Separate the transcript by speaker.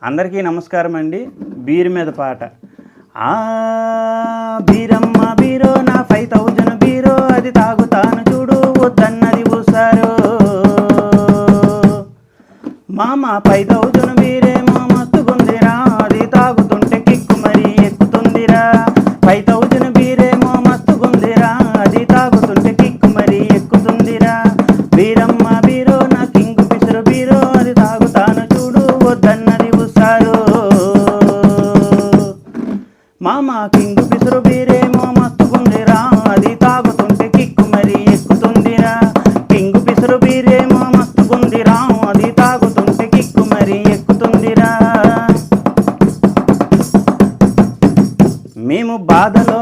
Speaker 1: అందరికీ నమస్కారం అండి. బీరు మీద పాట. బీరమ్మ బీరో నా 5000 బీరో, అది తాగుతాను చూడు వద్దన్నది ఊసారో. మామ 5000 బీరేమో మస్తుగుందిరా, అది తాగుతుంటే కిక్కు మరి ఎక్కుతుందిరా. 5000 బీరేమో మస్తుగుందిరా, అది తాగుతుంటే కిక్కు మరి ఎక్కుతుందిరా. బీరమ్మ బీరో నా కింగు పిసరు బీరో, అది తాగుతాను చూడు వద్దన్నది ఊసారో. మామ కింగు పిసరు బీరేమో మస్తుగుందిరా, అది తాగుతుంటే కిక్కు మరి ఎక్కుతుందిరా. కింగు పిసరు బీరేమో మస్తుగుందిరా, అది తాగుతుంటే కిక్కు మరి ఎక్కుతుందిరా. మేము బాధలో